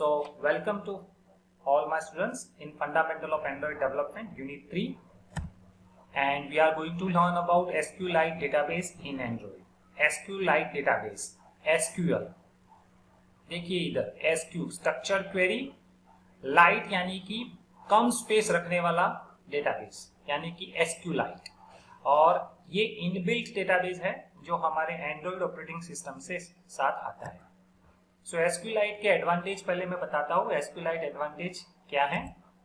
So welcome to all my students in Fundamental of Android Development Unit 3, and we are going to learn about SQLite database in Android. SQLite database, SQL. देखिए इधर SQ structure query, light यानी कि कम space रखने वाला database यानी कि SQLite, और ये इनबिल्ट डेटाबेस है जो हमारे एंड्रॉइड ऑपरेटिंग सिस्टम से साथ आता है। सो SQLite के एडवांटेज पहले मैं बताता हूँ। SQLite एडवांटेज क्या है?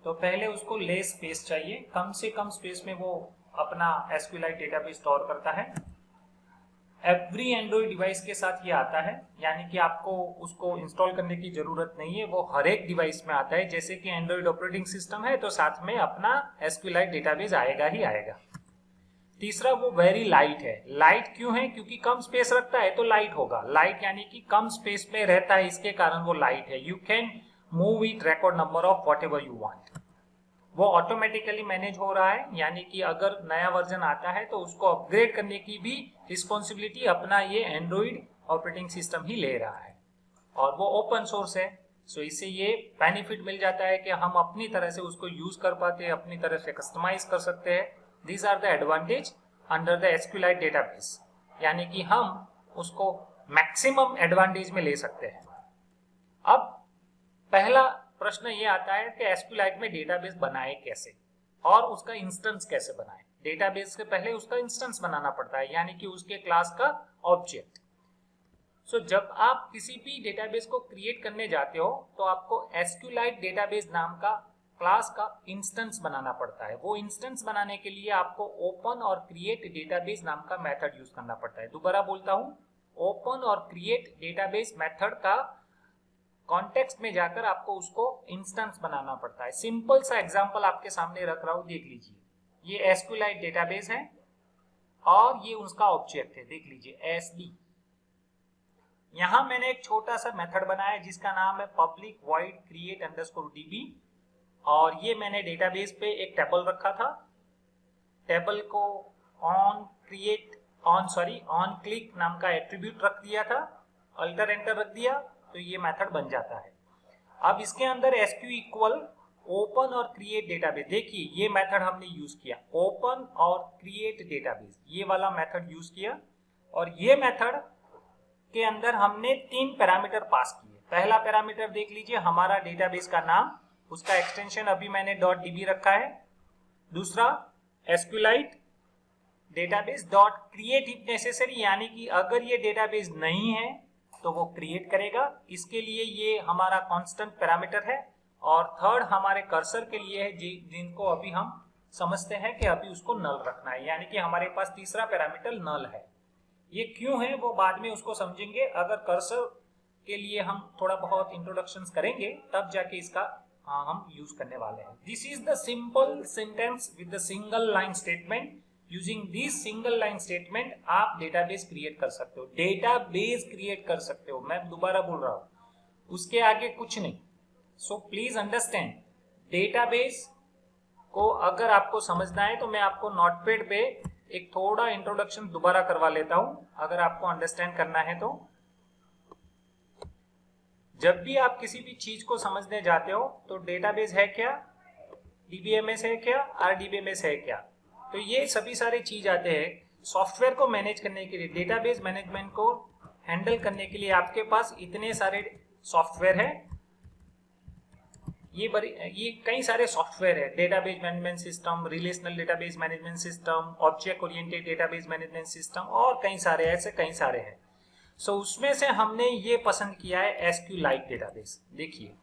तो पहले उसको लेस स्पेस चाहिए, कम से कम स्पेस में वो अपना SQLite डेटाबेस स्टोर करता है। एवरी एंड्रॉइड डिवाइस के साथ ये आता है, यानी कि आपको उसको इंस्टॉल करने की जरूरत नहीं है, वो हर एक डिवाइस में आता है। जैसे कि एंड्रॉइड ऑपरेटिंग सिस्टम है तो साथ में अपना SQLite डेटाबेस आएगा ही आएगा। तीसरा, वो वेरी लाइट है। लाइट क्यों है? क्योंकि कम स्पेस रखता है तो लाइट होगा। लाइट यानी कि कम स्पेस में रहता है, इसके कारण वो लाइट है। You can move it record number of what ever you want. वो ऑटोमेटिकली मैनेज हो रहा है, यानी कि अगर नया वर्जन आता है तो उसको अपग्रेड करने की भी रिस्पॉन्सिबिलिटी अपना ये एंड्रॉइड ऑपरेटिंग सिस्टम ही ले रहा है, और वो ओपन सोर्स है। सो इससे ये बेनिफिट मिल जाता है कि हम अपनी तरह से उसको यूज कर पाते हैं, अपनी तरह से कस्टमाइज कर सकते हैं। These are the advantage under the SQLite database, यानी कि हम उसको मैक्सिमम एडवांटेज में ले सकते हैं। अब पहला प्रश्न ये आता है कि SQLite में डेटाबेस बनाए कैसे और उसका इंस्टेंस कैसे बनाए। डेटाबेस से पहले उसका इंस्टेंस बनाना पड़ता है, यानी कि उसके क्लास का ऑब्जेक्ट। सो जब आप किसी भी डेटाबेस को क्रिएट करने जाते हो तो आपको SQLite डेटाबेस नाम का क्लास का इंस्टेंस बनाना पड़ता है। वो इंस्टेंस बनाने के लिए आपको ओपन और क्रिएट डेटाबेस नाम का मेथड यूज करना पड़ता है। दोबारा बोलता हूं, ओपन और क्रिएट डेटाबेस मेथड का कॉन्टेक्स्ट में जाकर आपको उसको इंस्टेंस बनाना पड़ता है। सिंपल सा एग्जांपल आपके सामने रख रहा हूं, देख लीजिए। ये SQLite डेटाबेस है और ये उसका ऑब्जेक्ट है, देख लीजिए SD। यहां मैंने एक छोटा सा मेथड बनाया जिसका नाम है public void create underscore DB, और ये मैंने डेटाबेस पे एक टेबल रखा था। टेबल को ऑन क्लिक नाम का एट्रीब्यूट रख दिया था, अल्टर एंटर रख दिया तो ये मेथड बन जाता है। अब इसके अंदर SQ इक्वल ओपन और क्रिएट डेटाबेस, देखिए ये मेथड हमने यूज किया, ओपन और क्रिएट डेटाबेस, ये वाला मेथड यूज किया। और ये मेथड के अंदर हमने 3 पैरामीटर पास किए। पहला पैरामीटर देख लीजिए, हमारा डेटाबेस का नाम, उसका एक्सटेंशन अभी मैंने .db रखा है। दूसरा, SQLite database dot create if necessary, यानी कि अगर ये डेटाबेस नहीं है तो वो क्रिएट करेगा, इसके लिए ये हमारा कांस्टेंट पैरामीटर है। और थर्ड हमारे कर्सर के लिए है, जिनको अभी हम समझते हैं कि अभी उसको नल रखना है, यानी कि हमारे पास तीसरा पैरामीटर नल है। ये क्यों है वो बाद में उसको समझेंगे। अगर कर्सर के लिए हम थोड़ा बहुत इंट्रोडक्शन करेंगे तब जाके इसका हम यूज करने वाले हैं। This is the simple sentence with the single line statement. Using this single line statement आप डेटाबेस क्रिएट कर सकते हो, डेटाबेस क्रिएट कर सकते हो। मैं दोबारा बोल रहा हूं, उसके आगे कुछ नहीं। सो प्लीज अंडरस्टैंड, डेटाबेस को अगर आपको समझना है तो मैं आपको नोटपैड पे एक थोड़ा इंट्रोडक्शन दोबारा करवा लेता हूं, अगर आपको अंडरस्टैंड करना है तो। जब भी आप किसी भी चीज को समझने जाते हो तो डेटाबेस है क्या, DBMS है क्या, RDBMS है क्या, तो ये सभी सारे चीज आते हैं। सॉफ्टवेयर को मैनेज करने के लिए, डेटाबेस मैनेजमेंट को हैंडल करने के लिए आपके पास इतने सारे सॉफ्टवेयर है। ये कई सारे सॉफ्टवेयर है, database management system, relational database management system, object oriented database management system, और कई सारे ऐसे कई सारे हैं। सो उसमें से हमने ये पसंद किया है SQLite डेटाबेस। देखिए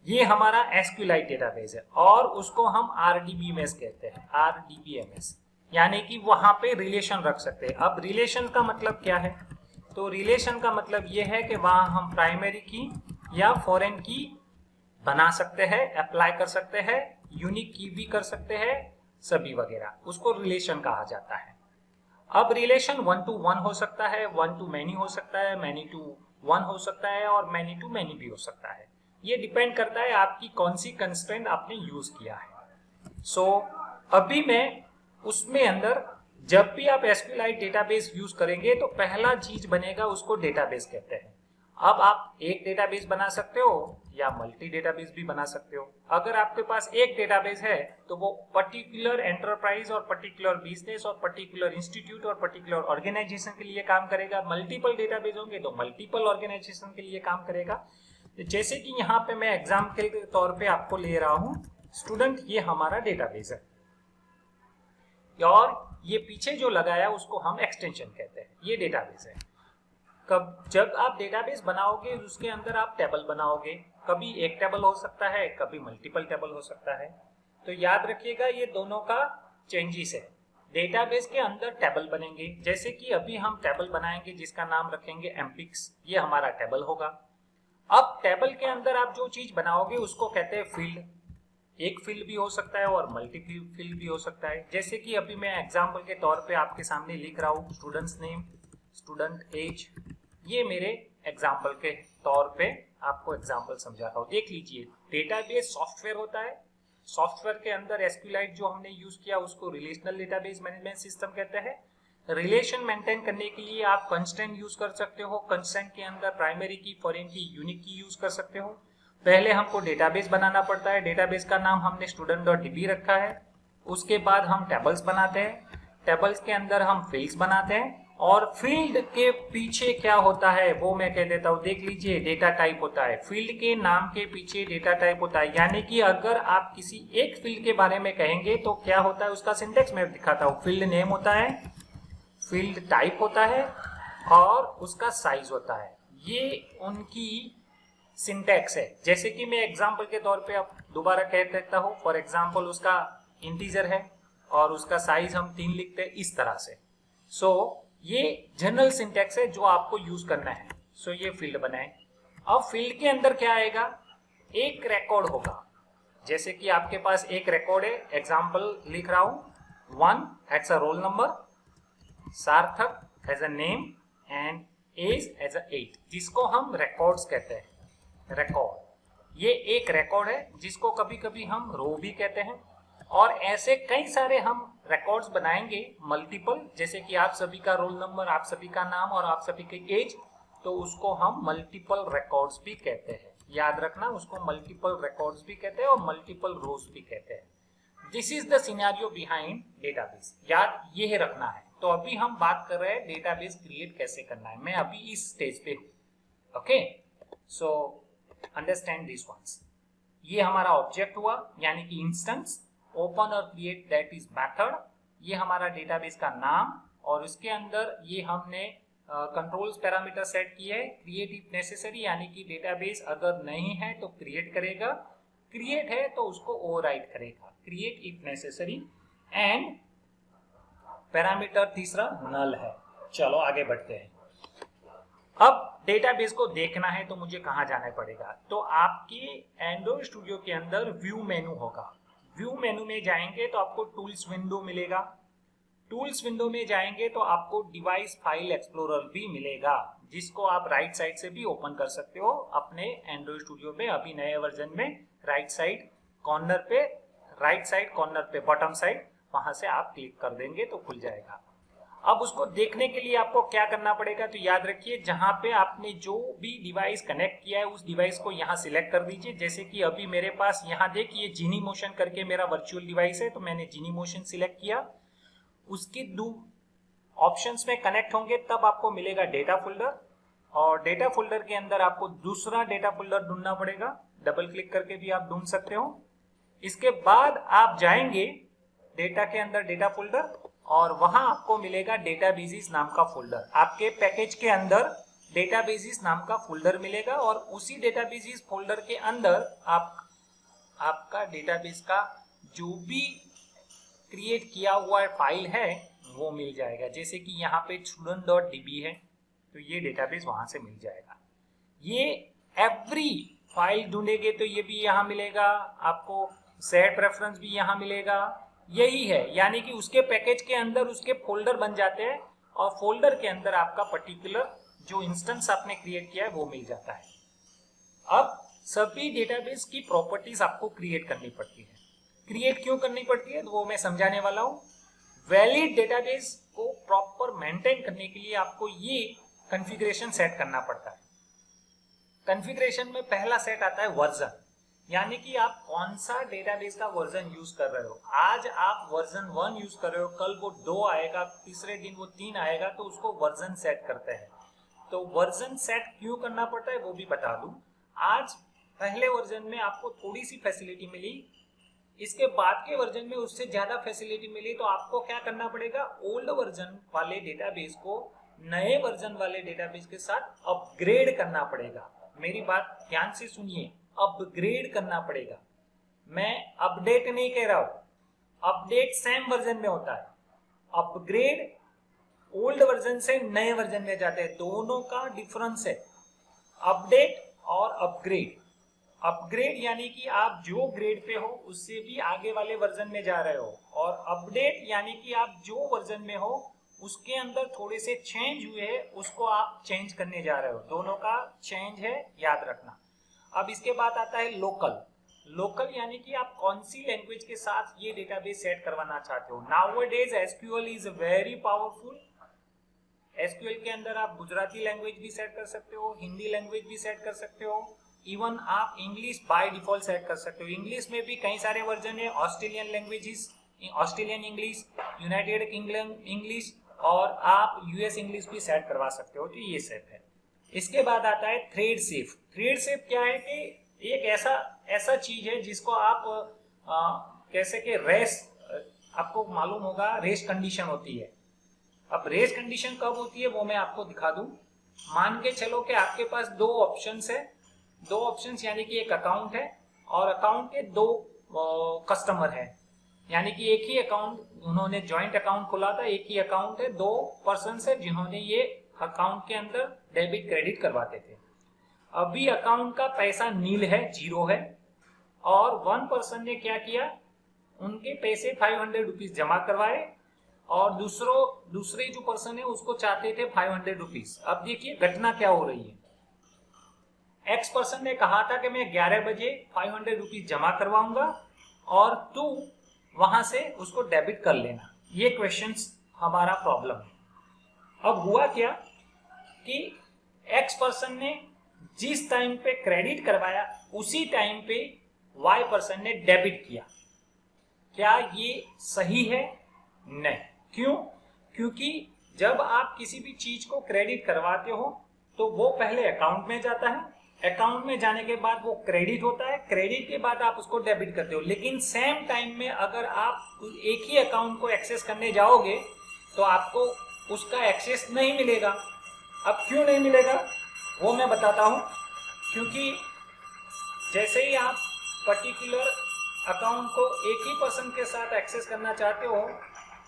ये हमारा SQLite डेटाबेस है और उसको हम RDBMS कहते हैं, RDBMS, यानी कि वहां पे रिलेशन रख सकते हैं। अब रिलेशन का मतलब क्या है? तो रिलेशन का मतलब ये है कि वहां हम प्राइमरी की या फॉरेन की बना सकते हैं, अप्लाई कर सकते हैं, यूनिक की भी कर सकते हैं, सभी वगैरह, उसको रिलेशन कहा जाता है। अब रिलेशन 1 to 1 हो सकता है, 1 to many हो सकता है, many to 1 हो सकता है, और many to many भी हो सकता है। ये डिपेंड करता है आपकी कौन सी कंस्ट्रेंट आपने यूज किया है। सो अभी मैं उसमें अंदर, जब भी आप SQLite डेटाबेस यूज करेंगे तो पहला चीज बनेगा, उसको डेटाबेस कहते हैं। अब आप एक डेटाबेस बना सकते हो या मल्टी डेटाबेस भी बना सकते हो। अगर आपके पास एक डेटाबेस है तो वो पर्टिकुलर एंटरप्राइज और पर्टिकुलर बिजनेस और पर्टिकुलर इंस्टीट्यूट और पर्टिकुलर ऑर्गेनाइजेशन के लिए काम करेगा। मल्टीपल डेटाबेस होंगे तो मल्टीपल ऑर्गेनाइजेशन के लिए काम करेगा। जैसे कि यहाँ पे मैं एग्जाम्पल के तौर पे आपको ले रहा हूँ स्टूडेंट, ये हमारा डेटाबेस है और ये पीछे जो लगाया उसको हम एक्सटेंशन कहते हैं। ये डेटाबेस है। जब आप डेटाबेस बनाओगे उसके अंदर आप टेबल बनाओगे, कभी एक टेबल हो सकता है, कभी मल्टीपल टेबल हो सकता है। तो याद रखिएगा ये दोनों का चेंजेस है। डेटाबेस के अंदर टेबल बनेंगे, जैसे कि अभी हम टेबल बनाएंगे जिसका नाम रखेंगे एमपिक्स, ये हमारा टेबल होगा। अब टेबल के अंदर आप जो चीज बनाओगे उसको कहते हैं फील्ड। एक फील्ड भी हो सकता है और मल्टी फील्ड भी हो सकता है। जैसे कि अभी मैं एग्जाम्पल के तौर पे आपके सामने लिख रहा हूँ स्टूडेंट्स नेम, स्टूडेंट एज, ये मेरे एग्जाम्पल के तौर पे आपको एग्जाम्पल समझा रहा हूँ। देख लीजिए, डेटाबेस सॉफ्टवेयर होता है। सॉफ्टवेयर के अंदर एसक्यूएलाइट जो हमने यूज किया उसको रिलेशनल डेटाबेस मैनेजमेंट सिस्टम कहते हैं। रिलेशन मेंटेन करने के लिए आप कंस्ट्रेंट यूज कर सकते हो। कंस्ट्रेंट के अंदर प्राइमरी की, फॉरेन की, यूनिक की यूज कर सकते हो। पहले हमको डेटाबेस बनाना पड़ता है। डेटाबेस का नाम हमने student.db रखा है। उसके बाद हम टेबल्स बनाते हैं। टेबल्स के अंदर हम फील्ड्स बनाते हैं और फील्ड के पीछे क्या होता है वो मैं कह देता हूँ। देख लीजिए, डेटा टाइप होता है। फील्ड के नाम के पीछे डेटा टाइप होता है, यानी कि अगर आप किसी एक फील्ड के बारे में कहेंगे तो क्या होता है उसका सिंटेक्स मैं दिखाता हूँ। फील्ड नेम होता है, फील्ड टाइप होता है और उसका साइज होता है। ये उनकी सिंटेक्स है। जैसे कि मैं एग्जांपल के तौर पे अब दोबारा कह देता हूँ। फॉर एग्जांपल उसका इंटीजर है और उसका साइज हम 3 लिखते हैं इस तरह से। सो ये जनरल सिंटेक्स है जो आपको यूज करना है। सो ये फील्ड बनाए। अब फील्ड के अंदर क्या आएगा, एक रिकॉर्ड होगा। जैसे कि आपके पास एक रिकॉर्ड है, एग्जांपल लिख रहा हूं 1 as a roll number, Sarthak as a name and age as a 8, जिसको हम रिकॉर्ड्स कहते हैं। रिकॉर्ड, ये एक रिकॉर्ड है जिसको कभी कभी हम रो भी कहते हैं। और ऐसे कई सारे हम रिकॉर्ड्स बनाएंगे मल्टीपल, जैसे कि आप सभी का रोल नंबर, आप सभी का नाम और आप सभी की एज, तो उसको हम मल्टीपल रिकॉर्ड्स भी कहते हैं। याद रखना, उसको मल्टीपल रिकॉर्ड्स भी कहते हैं और मल्टीपल रोज भी कहते हैं। This is the scenario behind database. याद ये रखना है। तो अभी हम बात कर रहे हैं डेटाबेस क्रिएट कैसे करना है। मैं अभी इस स्टेज पे हूं। Okay, so understand this once. ये हमारा ऑब्जेक्ट हुआ, यानी कि इंस्टेंस। ओपन और क्रिएट दैट इज मेथड। ये हमारा डेटाबेस का नाम और उसके अंदर ये हमने कंट्रोल्स पैरामीटर सेट किए है। क्रिएट इफ नेसेसरी, यानी कि डेटाबेस अगर नहीं है तो क्रिएट करेगा, क्रिएट है तो उसको ओवरराइट करेगा। Create if necessary. And parameter तीसरा नल है। चलो आगे बढ़ते हैं। अब डेटाबेस को देखना है तो मुझे कहां जाना पड़ेगा, तो आपके एंड्रॉइड स्टूडियो के अंदर व्यू मेनू होगा। व्यू मेनू में जाएंगे तो आपको टूल्स विंडो मिलेगा। टूल्स विंडो में जाएंगे तो आपको डिवाइस फाइल एक्सप्लोरर भी मिलेगा, जिसको आप राइट साइड से भी ओपन कर सकते हो अपने एंड्रॉइड स्टूडियो में। अभी नए वर्जन में राइट साइड कॉर्नर पे बॉटम साइड, वहां से आप क्लिक कर देंगे तो खुल जाएगा। अब उसको देखने के लिए आपको क्या करना पड़ेगा, तो याद रखिए जहां पे आपने जो भी डिवाइस कनेक्ट किया है उस डिवाइस को यहाँ सिलेक्ट कर दीजिए। जैसे कि अभी मेरे पास यहाँ देखिए जीनी मोशन करके मेरा वर्चुअल डिवाइस है, तो मैंने जीनी मोशन सिलेक्ट किया। उसके 2 ऑप्शंस में कनेक्ट होंगे तब आपको मिलेगा डेटा फोल्डर, और डेटा फोल्डर के अंदर आपको दूसरा डेटा फोल्डर ढूंढना पड़ेगा। डबल क्लिक करके भी आप ढूंढ सकते हो। इसके बाद आप जाएंगे डेटा के अंदर डेटा फोल्डर, और वहां आपको मिलेगा डेटाबेसेस नाम का फोल्डर। आपके पैकेज के अंदर डेटाबेसेस नाम का फोल्डर मिलेगा और उसी डेटाबेसेस फोल्डर के अंदर आपका डेटाबेस का जो भी क्रिएट किया हुआ फाइल है वो मिल जाएगा। जैसे कि यहाँ पे student.db है तो ये डेटाबेस वहां से मिल जाएगा। ये एवरी फाइल ढूंढेंगे तो ये भी यहाँ मिलेगा आपको। सेट प्रेफरेंस भी यहाँ मिलेगा। यही है, यानी कि उसके पैकेज के अंदर उसके फोल्डर बन जाते हैं और फोल्डर के अंदर आपका पर्टिकुलर जो इंस्टेंस आपने क्रिएट किया है वो मिल जाता है। अब सभी डेटाबेस की प्रॉपर्टीज आपको क्रिएट करनी पड़ती है। क्रिएट क्यों करनी पड़ती है तो वो मैं समझाने वाला हूँ। वैलिड डेटाबेस को प्रॉपर मेंटेन करने के लिए आपको ये कॉन्फ़िगरेशन सेट करना पड़ता है। कॉन्फ़िगरेशन में पहला सेट आता है वर्जन, यानी कि आप कौन सा डेटाबेस का वर्जन यूज कर रहे हो। आज आप वर्जन 1 यूज कर रहे हो, कल वो 2 आएगा, तीसरे दिन वो 3 आएगा, तो उसको वर्जन सेट करते हैं। तो वर्जन सेट क्यों करना पड़ता है वो भी बता दूं। आज पहले वर्जन में आपको थोड़ी सी फैसिलिटी मिली, इसके बाद के वर्जन में उससे ज्यादा फैसिलिटी मिली, तो आपको क्या करना पड़ेगा, ओल्ड वर्जन वाले डेटाबेस को नए वर्जन वाले डेटाबेस के साथ अपग्रेड करना पड़ेगा। मेरी बात ध्यान से सुनिए, अपग्रेड करना पड़ेगा। मैं अपडेट नहीं कह रहा हूं, अपडेट सेम वर्जन में होता है, अपग्रेड ओल्ड वर्जन से नए वर्जन में जाते हैं, दोनों का डिफरेंस है। अपडेट और अपग्रेड, अपग्रेड यानी कि आप जो ग्रेड पे हो उससे भी आगे वाले वर्जन में जा रहे हो, और अपडेट यानी कि आप जो वर्जन में हो उसके अंदर थोड़े से चेंज हुए हैं, उसको आप चेंज करने जा रहे हो। दोनों का चेंज है, याद रखना। अब इसके बाद आता है लोकल। लोकल यानी कि आप कौन सी लैंग्वेज के साथ ये डेटाबेस सेट करवाना चाहते हो। Nowadays SQL is very powerful. SQL के अंदर आप गुजराती लैंग्वेज भी सेट कर सकते हो, हिंदी लैंग्वेज भी सेट कर सकते हो, इवन आप इंग्लिश बाय डिफॉल्ट सेट कर सकते हो। इंग्लिश में भी कई सारे वर्जन है, Australian languages, Australian English, United kingdom English, और आप यूएस इंग्लिश भी सेट करवा सकते हो। तो ये सेट है। इसके बाद आता है थ्रेड सेफ। थ्रेड सेफ क्या है कि एक ऐसा चीज है जिसको आप कैसे कि रेस, आपको मालूम होगा रेस कंडीशन होती है। अब रेस कंडीशन कब होती है वो मैं आपको दिखा दूं। मान के चलो कि आपके पास दो ऑप्शंस है, दो ऑप्शंस यानी कि एक अकाउंट है और अकाउंट के दो कस्टमर है, यानी कि एक ही अकाउंट उन्होंने ज्वाइंट अकाउंट खोला था, एक ही अकाउंट है, दो पर्सन है जिन्होंने ये अकाउंट के अंदर डेबिट क्रेडिट करवाते थे। अभी अकाउंट का पैसा नील है, जीरो है, और वन पर्सन ने क्या किया, उनके पैसे 500 रुपीज जमा करवाए और दूसरे जो पर्सन है उसको चाहते थे 500 रुपीज। अब देखिए घटना क्या हो रही है। एक्स पर्सन ने कहा था कि मैं 11 बजे 500 रुपीज जमा करवाऊंगा और तू वहां से उसको डेबिट कर लेना। ये क्वेश्चंस हमारा प्रॉब्लम है। अब हुआ क्या कि एक्स पर्सन ने जिस टाइम पे क्रेडिट करवाया उसी टाइम पे वाई पर्सन ने डेबिट किया। क्या ये सही है? नहीं। क्यों? क्योंकि जब आप किसी भी चीज को क्रेडिट करवाते हो तो वो पहले अकाउंट में जाता है, अकाउंट में जाने के बाद वो क्रेडिट होता है, क्रेडिट के बाद आप उसको डेबिट करते हो। लेकिन सेम टाइम में अगर आप एक ही अकाउंट को एक्सेस करने जाओगे तो आपको उसका एक्सेस नहीं मिलेगा। अब क्यों नहीं मिलेगा वो मैं बताता हूं। क्योंकि जैसे ही आप पर्टिकुलर अकाउंट को एक ही पर्सन के साथ एक्सेस करना चाहते हो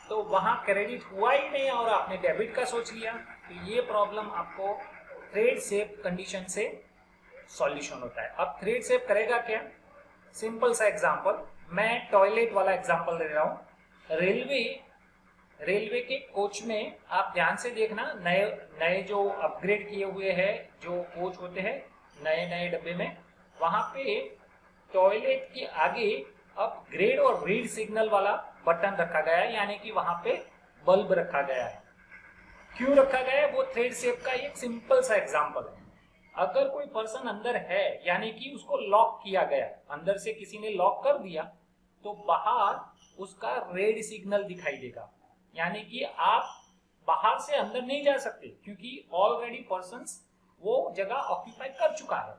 तो वहां क्रेडिट हुआ ही नहीं और आपने डेबिट का सोच लिया, तो ये प्रॉब्लम आपको थ्रेड सेफ कंडीशन से सॉल्यूशन होता है। अब थ्रेड सेफ करेगा क्या? सिंपल सा एग्जांपल, मैं टॉयलेट वाला एग्जांपल दे रहा हूं। रेलवे के कोच में आप ध्यान से देखना, नए जो अपग्रेड किए हुए हैं जो कोच होते हैं नए डब्बे में, वहां पे टॉयलेट के आगे अब ग्रेड और रीड सिग्नल वाला बटन रखा गया है, यानी कि वहां पे बल्ब रखा गया है। क्यों रखा गया है? वो थ्रेड सेफ का एक सिंपल सा एग्जांपल है। अगर कोई पर्सन अंदर है यानी कि उसको लॉक किया गया, अंदर से किसी ने लॉक कर दिया, तो बाहर उसका रेड सिग्नल दिखाई देगा, यानी कि आप बाहर से अंदर नहीं जा सकते क्योंकि ऑलरेडी पर्सन्स वो जगह ऑक्यूपाई कर चुका है।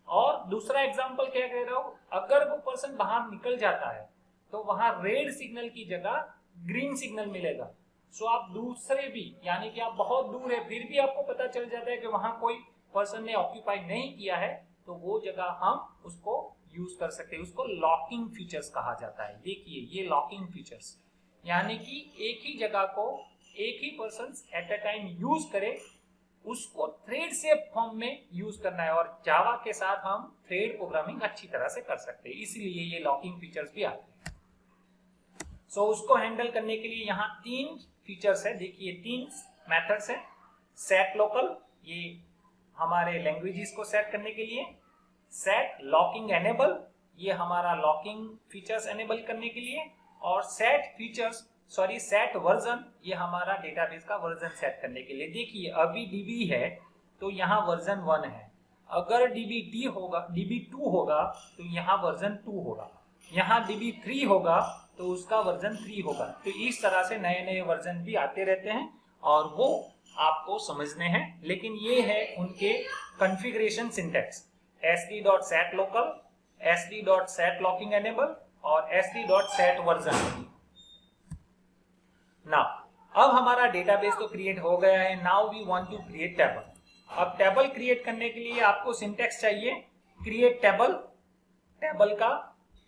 और दूसरा एग्जांपल क्या कह रहा हूं, अगर वो पर्सन बाहर निकल जाता है तो वहां रेड सिग्नल की जगह ग्रीन सिग्नल मिलेगा। सो आप दूसरे भी, यानी कि आप बहुत दूर है फिर भी आपको पता चल जाता है कि वहां कोई पर्सन ने ऑक्यूपाई नहीं किया है, तो वो जगह हम उसको यूज कर सकते हैं। उसको लॉकिंग फीचर्स कहा जाता है। देखिए ये लॉकिंग फीचर्स, यानी कि एक ही जगह को एक ही person at a time use करे, उसको थ्रेड सेफ फॉर्म में यूज करना है। और जावा के साथ हम थ्रेड प्रोग्रामिंग अच्छी तरह से कर सकते हैं, इसलिए ये लॉकिंग फीचर्स भी आते हैं। सो उसको हैंडल करने के लिए यहाँ 3 फीचर्स है। देखिए 3 मेथड्स है। सेट लोकल, ये हमारे लैंग्वेजेस को सेट करने के लिए। सेट लॉकिंग एनेबल, ये हमारा लॉकिंग फीचर्स एनेबल करने के लिए। और सेट वर्जन, ये हमारा डेटाबेस का वर्जन सेट करने के लिए। देखिए अभी डीबी है तो यहाँ वर्जन 1 है, अगर db2 होगा तो यहाँ वर्जन 2 होगा, यहाँ db3 होगा तो उसका वर्जन 3 होगा। तो इस तरह से नए नए वर्जन भी आते रहते हैं और वो आपको समझने हैं, लेकिन ये है उनके configuration syntax sd.set local, sd.set locking enable और sd.set version। नाउ अब हमारा डेटाबेस तो क्रिएट हो गया है। Now we want to create table. अब टेबल क्रिएट करने के लिए आपको सिंटैक्स चाहिए क्रिएट टेबल, टेबल का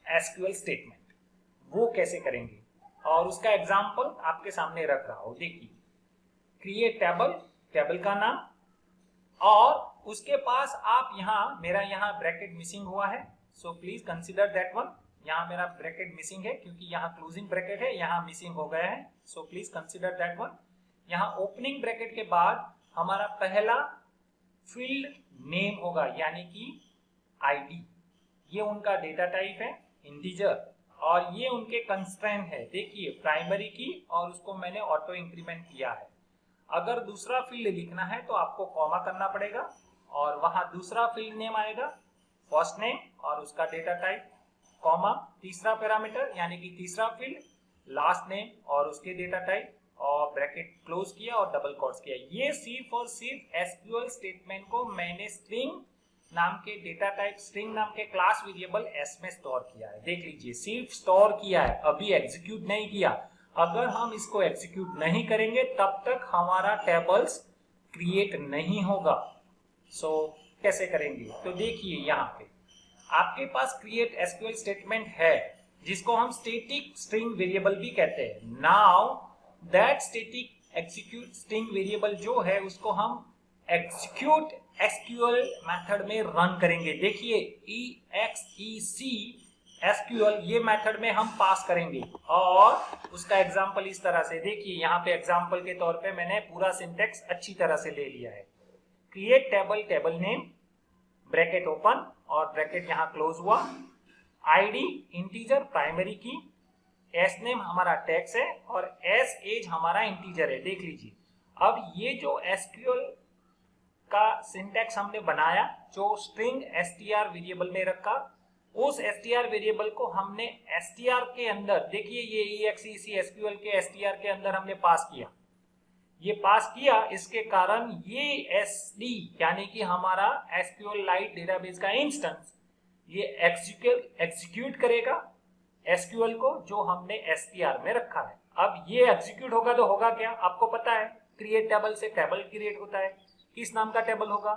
एसक्यूएल स्टेटमेंट, वो कैसे करेंगे और उसका एग्जांपल आपके सामने रख रहा हूं। देखिए क्रिएट टेबल, टेबल का नाम, और उसके पास आप मेरा यहाँ ब्रैकेट मिसिंग हुआ है, so please consider that one. यहाँ मेरा ब्रैकेट मिसिंग है क्योंकि यहाँ क्लोजिंग ब्रैकेट है, यहाँ मिसिंग हो गया है, so please consider that one. यहाँ ओपनिंग ब्रैकेट के बाद हमारा पहला फील्ड नेम होगा यानी कि आईडी, ये उनका डेटा टाइप है इंटीजर, और ये उनके कंस्ट्रेंट है। देखिए प्राइमरी की, और उसको मैंने ऑटो इंक्रीमेंट किया है। अगर दूसरा फील्ड लिखना है तो आपको कॉमा करना पड़ेगा और वहां दूसरा फील्ड नेम आएगा, फर्स्ट नेम और उसका डेटा टाइप, कॉमा तीसरा पैरामीटर यानी कि तीसरा फील्ड, लास्ट नेम और उसके डेटा टाइप, और ब्रैकेट क्लोज किया और डबल कोट्स किया। ये सिर्फ और सिर्फ एसक्यूएल स्टेटमेंट को मैंने स्ट्रिंग नाम के डेटा टाइप, स्ट्रिंग नाम के क्लास वेरिएबल एस में स्टोर किया है। देख लीजिए सिर्फ स्टोर किया है, अभी एग्जीक्यूट नहीं किया। अगर हम इसको एग्जीक्यूट नहीं करेंगे तब तक हमारा टेबल्स क्रिएट नहीं होगा। सो कैसे करेंगे, तो देखिए यहाँ पे आपके पास क्रिएट एसक्यूएल स्टेटमेंट है जिसको हम स्टैटिक स्ट्रिंग वेरिएबल भी कहते हैं। Now that static execute string variable जो है उसको हम एग्जीक्यूट एसक्यूएल मेथड में रन करेंगे। देखिए exec एसक्यूएल ये मेथड में हम पास करेंगे और उसका एग्जांपल इस तरह से, देखिए यहाँ पे एग्जांपल के तौर पे मैंने पूरा सिंटैक्स अच्छी तरह से ले लिया है। Create table, table name, bracket open और ब्रैकेट यहाँ क्लोज हुआ, आईडी इंटीजर प्राइमरी की, एस नेम हमारा टेक्स्ट है और एस एज हमारा इंटीजर है। देख लीजिए अब ये जो एसक्यूएल का सिंटैक्स हमने बनाया, जो स्ट्रिंग एसटीआर वेरिएबल में रखा, उस एसटीआर वेरिएबल को हमने एसटीआर के अंदर, देखिए ये exec एसक्यूएल के एसटीआर के अंदर हमने पास किया। ये पास किया, इसके कारण ये एसडी यानी कि हमारा एसक्यूएल लाइट डेटाबेस का इंस्टेंस ये एग्जीक्यूट करेगा एसक्यूएल को जो हमने एसटीआर में रखा है। अब ये एग्जीक्यूट होगा तो होगा क्या, आपको पता है क्रिएट टेबल से टेबल क्रिएट होता है। किस नाम का टेबल होगा,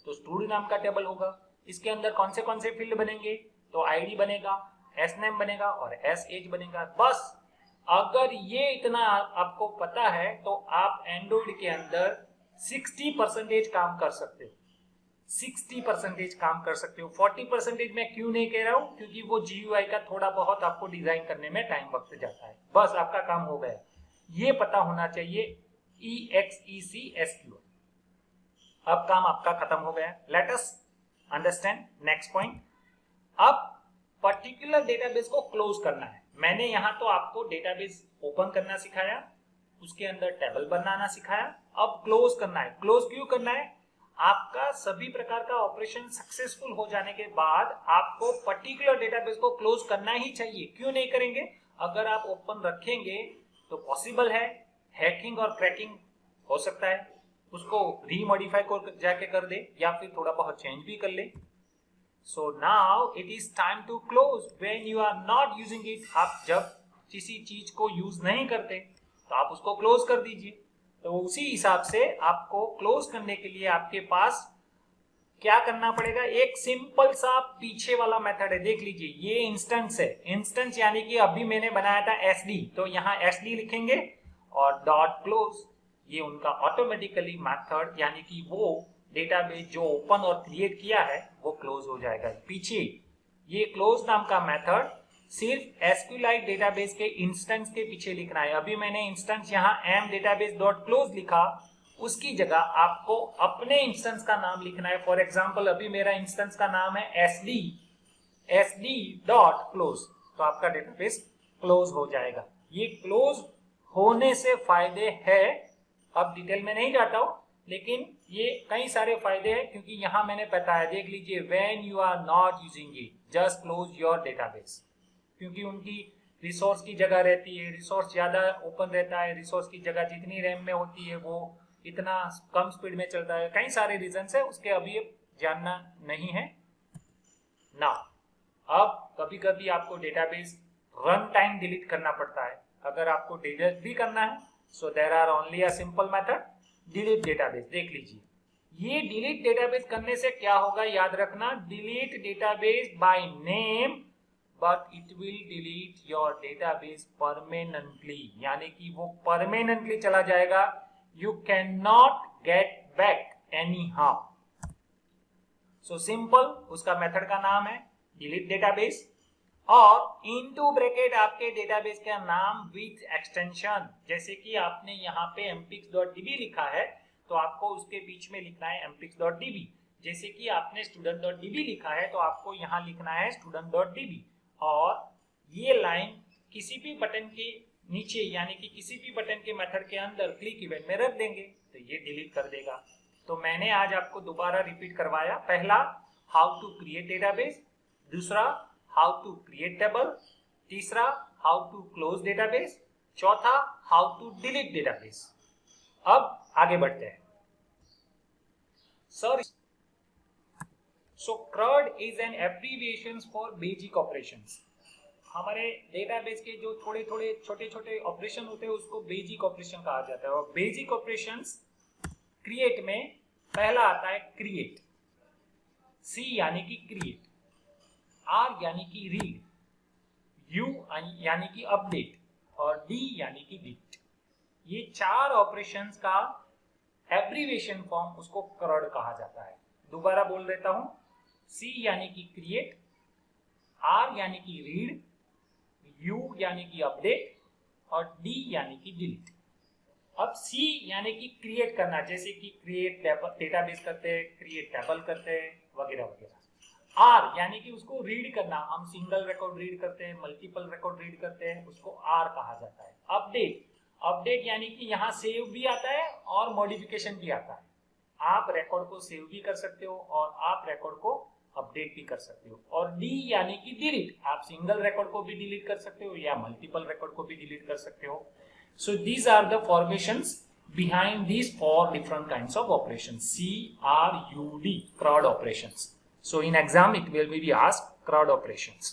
तो स्टूडेंट नाम का टेबल होगा। इसके अंदर कौन से फील्ड बनेंगे, तो आईडी बनेगा, एस नेम बनेगा और एस एज बनेगा। बस अगर ये इतना आपको पता है तो आप एंड्रॉइड के अंदर 60% काम कर सकते हो, 60% काम कर सकते हो। 40% मैं क्यों नहीं कह रहा हूं, क्योंकि वो GUI का थोड़ा बहुत आपको डिजाइन करने में टाइम वक्त जाता है। बस आपका काम हो गया, ये पता होना चाहिए exec SQL। अब काम आपका खत्म हो गया। Let us understand next point. अब पर्टिकुलर डेटाबेस को क्लोज करना है। मैंने यहाँ तो आपको डेटाबेस ओपन करना सिखाया, उसके अंदर टेबल बनाना सिखाया। अब क्लोज करना है। क्लोज क्यों करना है, आपका सभी प्रकार का ऑपरेशन सक्सेसफुल हो जाने के बाद आपको पर्टिकुलर डेटाबेस को क्लोज करना ही चाहिए। क्यों नहीं करेंगे, अगर आप ओपन रखेंगे तो पॉसिबल है हैकिंग और क्रैकिंग हो सकता है, उसको रीमॉडिफाई को जाके कर दे या फिर थोड़ा बहुत चेंज भी कर ले। So now it is time to close when you are not using it. आप जब किसी चीज को यूज नहीं करते तो आप उसको क्लोज कर दीजिए। तो उसी हिसाब से आपको क्लोज करने के लिए आपके पास क्या करना पड़ेगा, एक सिंपल सा पीछे वाला मेथड है। देख लीजिए ये इंस्टेंस है, इंस्टेंस यानी कि अभी मैंने बनाया था एसडी, तो यहाँ एसडी लिखेंगे और डॉट क्लोज। ये उनका ऑटोमेटिकली मेथड यानी कि वो डेटाबेस जो ओपन और क्रिएट किया है वो क्लोज हो जाएगा। पीछे ये क्लोज नाम का मेथड सिर्फ एसक्यूएलाइट डेटाबेस के इंस्टेंस के पीछे लिखना है। अभी मैंने इंस्टेंस यहाँ m database डॉट क्लोज लिखा, उसकी जगह आपको अपने इंस्टेंस का नाम लिखना है। फॉर एग्जांपल अभी मेरा इंस्टेंस का नाम है sd डॉट क्लोज, तो आपका डेटाबेस क्लोज हो जाएगा। ये क्लोज होने से फायदे है, अब डिटेल में नहीं जाता हूं, लेकिन ये कई सारे फायदे हैं, क्योंकि यहाँ मैंने बताया, देख लीजिए, when you are not using it just close your database, क्योंकि उनकी रिसोर्स की जगह रहती है, रिसोर्स ज़्यादा ओपन रहता है, रिसोर्स की जगह जितनी रैम में होती है वो इतना कम स्पीड में चलता है, कई सारे रीजंस है, उसके अभी जानना नहीं है ना। अब कभी कभी आपको डेटाबेस रन टाइम डिलीट करना पड़ता है, अगर आपको डिलीट भी करना है, so there are only a simple method, delete database. देख लीजिए, ये डिलीट डेटाबेस करने से क्या होगा, याद रखना, delete database by name but it will delete your database permanently, यानी कि वो परमानेंटली चला जाएगा, you can not get back any how. So simple, उसका मेथड का नाम है डिलीट डेटाबेस, और इनटू ब्रैकेट आपके डेटाबेस का नाम विथ एक्सटेंशन, जैसे कि आपने यहाँ पे mpix.db लिखा है तो आपको उसके बीच में लिखना है mpix.db, जैसे कि आपने student.db लिखा है तो आपको यहाँ लिखना है student.db, और ये लाइन किसी भी बटन के नीचे, यानी कि किसी भी बटन के मेथड के अंदर क्लिक इवेंट में रख देंगे तो ये डिलीट कर देगा। तो मैंने आज आपको दोबारा रिपीट करवाया, पहला हाउ टू क्रिएट डेटाबेस, दूसरा हाउ टू क्रिएट टेबल, तीसरा हाउ टू क्लोज डेटाबेस, चौथा हाउ टू डिलीट डेटाबेस। अब आगे बढ़ते हैं। Sir, so CRUD is an abbreviation for basic operations. हमारे डेटाबेस के जो थोड़े थोड़े छोटे छोटे ऑपरेशन होते हैं उसको बेसिक ऑपरेशन कहा जाता है, और बेसिक ऑपरेशंस क्रिएट में पहला आता है क्रिएट, C यानी कि क्रिएट, R यानी कि रीड, U यानी कि अपडेट, और D यानी कि डिलीट। ये चार ऑपरेशंस का एब्रीविएशन फॉर्म उसको CRUD कहा जाता है। दोबारा बोल देता हूं, C यानी कि क्रिएट, R यानी कि रीड, U यानी कि अपडेट, और D यानी कि डिलीट। अब C यानी कि क्रिएट करना, जैसे कि क्रिएट डेटाबेस करते हैं, क्रिएट टेबल करते हैं, वगैरह वगैरह। R यानी कि उसको रीड करना, हम सिंगल रिकॉर्ड रीड करते हैं, मल्टीपल रिकॉर्ड रीड करते हैं, उसको R कहा जाता है। अपडेट, अपडेट यानी कि यहाँ सेव भी आता है और मॉडिफिकेशन भी आता है, आप रिकॉर्ड को सेव भी कर सकते हो और आप रिकॉर्ड को अपडेट भी कर सकते हो। और D यानी कि डिलीट, आप सिंगल रिकॉर्ड को भी डिलीट कर सकते हो या मल्टीपल रिकॉर्ड को भी डिलीट कर सकते हो। So these are the formations behind these four different kinds of operations, CRUD, CRUD operations. So in exam it will be asked CRUD operations.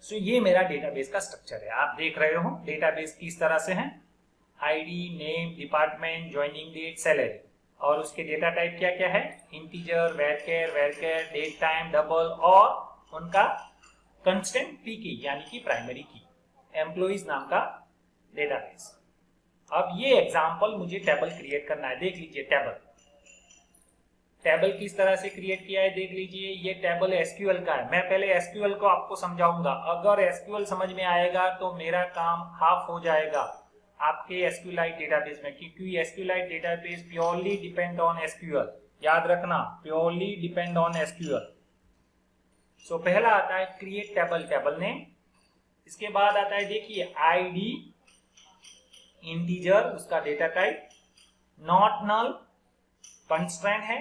So ये मेरा डेटाबेस का स्ट्रक्चर है, आप देख रहे हो डेटाबेस किस तरह से है, ID, name, department, joining date, salary, और उसके डेटा टाइप क्या क्या है, integer, varchar, date time, double, और उनका कंस्टेंट पीके यानी कि प्राइमरी की, एम्प्लॉइज नाम का डेटाबेस। अब ये एग्जांपल मुझे टेबल क्रिएट करना है, देख लीजिए टेबल किस तरह से क्रिएट किया है, देख लीजिए, ये टेबल एसक्यूएल का है। मैं पहले एसक्यूएल को आपको समझाऊंगा, अगर एसक्यूएल समझ में आएगा तो मेरा काम हाफ हो जाएगा आपके एसक्यूएलाइट डेटाबेस में, क्योंकि SQLite database purely depend on SQL, याद रखना, purely depend on SQL. So पहला आता है क्रिएट टेबल, टेबल नेम, इसके बाद आता है देखिए आईडी, इंटीजर उसका data type, not null constraint है,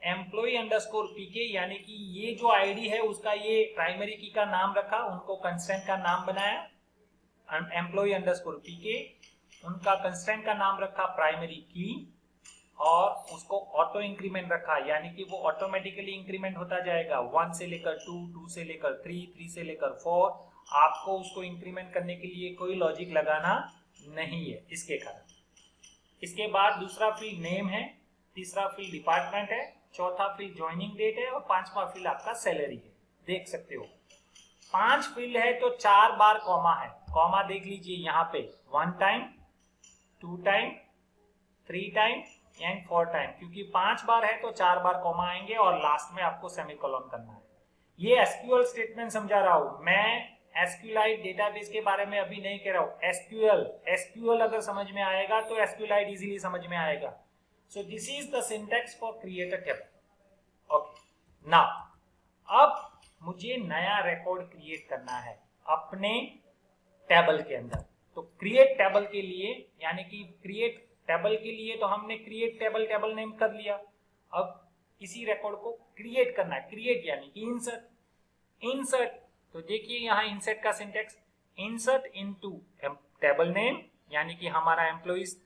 एम्प्लॉय अंडरस्कोर पीके यानी कि ये जो आईडी है उसका ये प्राइमरी की का नाम रखा, उनको कंस्ट्रेंट का नाम बनाया, एम्प्लॉय अंडरस्कोर पीके, उनका कंस्ट्रेंट का नाम रखा प्राइमरी की, और उसको ऑटो इंक्रीमेंट रखा, यानी कि वो ऑटोमेटिकली इंक्रीमेंट होता जाएगा, 1 से लेकर 2, 2 से लेकर 3, 3 से लेकर 4, आपको उसको इंक्रीमेंट करने के लिए कोई लॉजिक लगाना नहीं है इसके कारण। इसके बाद दूसरा फील्ड नेम है, तीसरा फील्ड डिपार्टमेंट है, चौथा फील्ड ज्वाइनिंग डेट है, और पांचवा फील्ड आपका सैलरी है। देख सकते हो 5 फील्ड है तो 4 बार कॉमा है, कॉमा देख लीजिए यहाँ पे 1 time, 2 time, 3 time and 4 time, क्योंकि 5 बार है तो 4 बार कॉमा आएंगे और लास्ट में आपको सेमीकोलन करना है। ये एसक्यूएल स्टेटमेंट समझा रहा हूं मैं, एसक्यूएलाइट डेटाबेस के बारे में अभी नहीं कह रहा हूं। एसक्यूएल अगर समझ में आएगा तो एसक्यूएलाइट इजीली समझ में आएगा। So this is the syntax for create a table. Okay, now अब मुझे नया रिकॉर्ड क्रिएट करना है अपने टेबल के अंदर। तो क्रिएट टेबल के लिए, यानी कि क्रिएट टेबल के लिए तो हमने क्रिएट टेबल टेबल नेम कर लिया। अब इसी रिकॉर्ड को क्रिएट करना है, क्रिएट यानी कि इंसर्ट। तो देखिए यहाँ इंसर्ट का syntax, insert into table name यानी कि हमारा एम्प्लॉइज,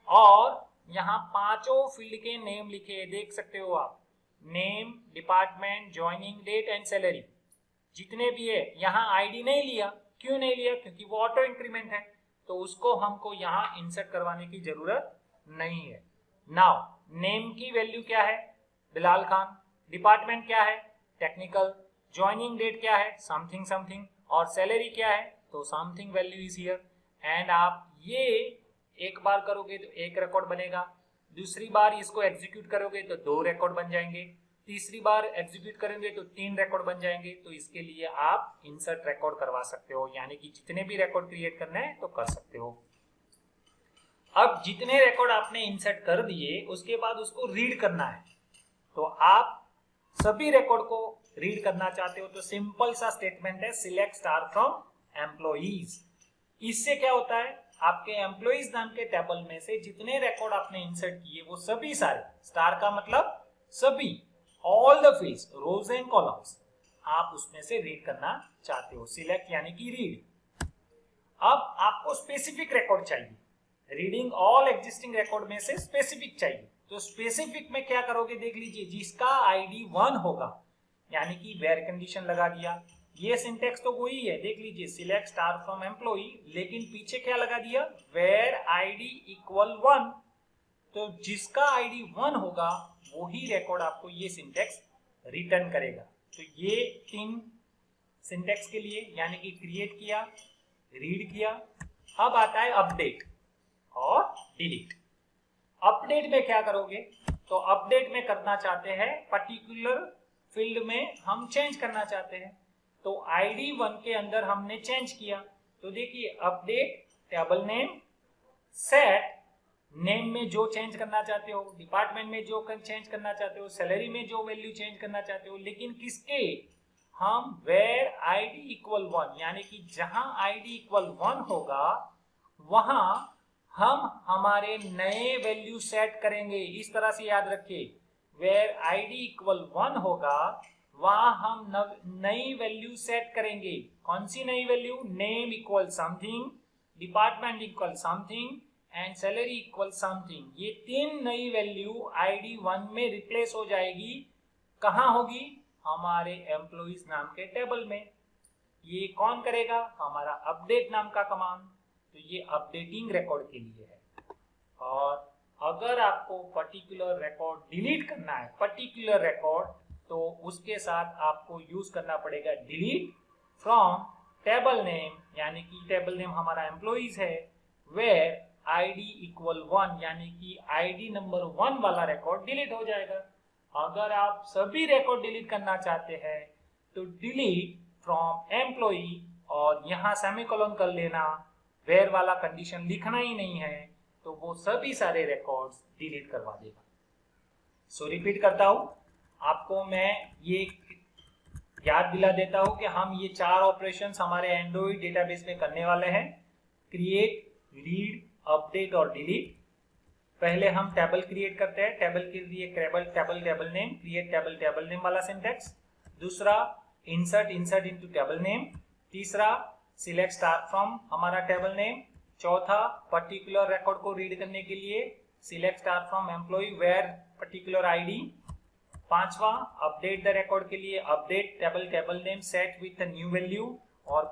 और यहाँ पांचों फील्ड के नेम लिखे देख सकते हो आप, name, department, joining date and salary, जितने भी है। यहाँ आईडी नहीं लिया, क्यों नहीं लिया? क्योंकि वो ऑटो इंक्रीमेंट है, तो उसको हमको यहाँ इंसर्ट करवाने की जरूरत नहीं है। नाउ नेम की वैल्यू क्या है? बिलाल खान। डिपार्टमेंट क्या है? टेक्निकल। ज्वाइनिंग डेट क्या है? Something something. और सैलरी क्या है? तो something value is here. And आप ये एक बार करोगे तो एक रिकॉर्ड बनेगा, दूसरी बार इसको एग्जीक्यूट करोगे तो 2 रिकॉर्ड बन जाएंगे, तीसरी बार एग्जीक्यूट करेंगे तो 3 रिकॉर्ड बन जाएंगे। तो इसके लिए आप इंसर्ट रिकॉर्ड करवा सकते हो, यानी कि जितने भी रिकॉर्ड क्रिएट करना है तो कर सकते हो। अब जितने रिकॉर्ड आपने इंसर्ट कर दिए उसके बाद उसको रीड करना है। तो आप सभी रिकॉर्ड को रीड करना चाहते हो तो सिंपल सा स्टेटमेंट है, सिलेक्ट स्टार फ्रॉम एम्प्लॉइज। इससे क्या होता है, आपके एम्प्लॉइज नाम के टेबल में से जितने रिकॉर्ड आपने इंसर्ट किए वो सभी सारे, स्टार का मतलब सभी, all the fields, rows and columns, आप उसमें से रीड करना चाहते हो। सिलेक्ट यानी कि रीड। अब आपको स्पेसिफिक रिकॉर्ड चाहिए, रीडिंग ऑल एग्जिस्टिंग रिकॉर्ड में से स्पेसिफिक चाहिए। तो स्पेसिफिक में क्या करोगे देख लीजिए, जिसका आईडी 1 होगा यानी कि वेयर कंडीशन लगा दिया। ये सिंटेक्स तो वही है, देख लीजिए, सिलेक्ट स्टार फ्रॉम एम्प्लॉई, लेकिन पीछे क्या लगा दिया? Where ID equal 1। तो जिसका आईडी 1 होगा वही रिकॉर्ड आपको ये सिंटेक्स रिटर्न करेगा। तो ये 3 सिंटेक्स के लिए, यानी कि क्रिएट किया, रीड किया। अब आता है अपडेट और डिलीट। अपडेट में क्या करोगे? तो अपडेट में करना चाहते हैं पर्टिकुलर फील्ड में हम चेंज करना चाहते हैं, तो आईडी 1 के अंदर हमने चेंज किया। तो देखिए, update table name, set name में जो चेंज करना चाहते हो, डिपार्टमेंट में जो चेंज करना चाहते हो, सैलरी में जो वैल्यू चेंज करना चाहते हो, लेकिन किसके? हम वेयर आईडी इक्वल 1, यानी कि जहां आईडी इक्वल 1 होगा वहां हम हमारे नए वैल्यू सेट करेंगे। इस तरह से याद रखिए, वेयर आईडी इक्वल 1 होगा वहां हम नई वैल्यू सेट करेंगे। कौन सी नई value? Name equal something, department equal something and salary equal something. ये 3 नई वैल्यू आईडी 1 में रिप्लेस हो जाएगी। कहां होगी? हमारे एम्प्लॉइज नाम के टेबल में। ये कौन करेगा? हमारा अपडेट नाम का कमांड। तो ये अपडेटिंग रिकॉर्ड के लिए है। और अगर आपको पर्टिकुलर रिकॉर्ड डिलीट करना है, पर्टिकुलर रिकॉर्ड, तो उसके साथ आपको यूज करना पड़ेगा डिलीट फ्रॉम टेबल नेम, यानी कि टेबल नेम हमारा एम्प्लॉइज है, वेयर आईडी इक्वल 1, यानी कि आईडी नंबर 1 वाला रिकॉर्ड डिलीट हो जाएगा। अगर आप सभी रिकॉर्ड डिलीट करना चाहते हैं तो डिलीट फ्रॉम एम्प्लॉई, और यहाँ सेमीकोलन कर लेना, वेयर वाला कंडीशन लिखना ही नहीं है, तो वो सभी सारे रिकॉर्ड्स डिलीट करवा देगा। सो रिपीट करता हूं, आपको मैं ये याद दिला देता हूं कि हम ये 4 ऑपरेशंस हमारे एंड्रॉइड डेटाबेस में करने वाले हैं, क्रिएट, रीड, अपडेट और डिलीट। पहले हम टेबल क्रिएट करते हैं, टेबल के लिए table name, create table name वाला सिंटेक्स। दूसरा, इंसर्ट इनटू टेबल नेम। तीसरा, सिलेक्ट स्टार फ्रॉम हमारा टेबल नेम। चौथा, पर्टिकुलर रिकॉर्ड को रीड करने के लिए select star from employee where particular ID. पांचवा, अपडेट द रिकॉर्ड के लिए update table name set with new value. और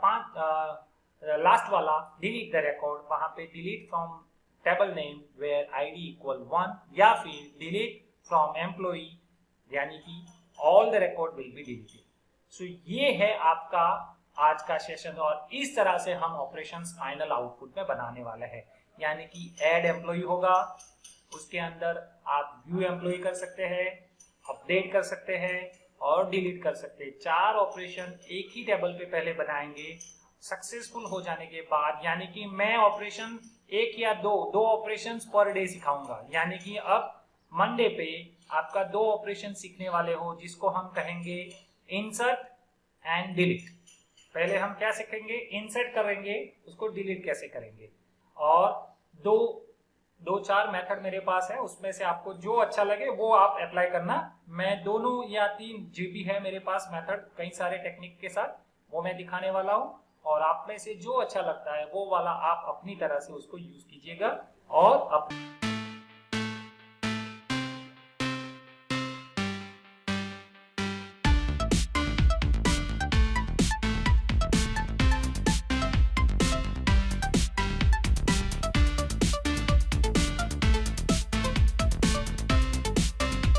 लास्ट वाला, डिलीट द रिकॉर्ड, वहां पे delete from table name where ID equal 1, या फिर डिलीट फ्रॉम एम्प्लॉय, यानी कि all the record will be deleted. So ये है आपका आज का सेशन, और इस तरह से हम ऑपरेशंस फाइनल आउटपुट में बनाने वाले हैं। यानी कि ऐड एम्प्लॉय होगा, उसके अंदर आप व्यू एम्प्लॉय कर सकते हैं, अपडेट कर सकते हैं और डिलीट कर सकते हैं। 4 ऑपरेशन एक ही टेबल पे पहले बनाएंगे। सक्सेसफुल हो जाने के बाद, यानी कि मैं ऑपरेशन 1 या 2 ऑपरेशंस पर डे सिखाऊंगा, यानी कि अब मंडे पे आपका 2 ऑपरेशन सीखने वाले हो, जिसको हम कहेंगे इंसर्ट एंड डिलीट। पहले हम क्या सीखेंगे? इंसर्ट करेंगे, उसको डिलीट कैसे करेंगे। और 2 2-4 मेथड मेरे पास है, उसमें से आपको जो अच्छा लगे वो आप अप्लाई करना। मैं 2 या 3 जो भी है मेरे पास मेथड कई सारे टेक्निक के साथ, वो मैं दिखाने वाला हूँ, और आप में से जो अच्छा लगता है वो वाला आप अपनी तरह से उसको यूज कीजिएगा और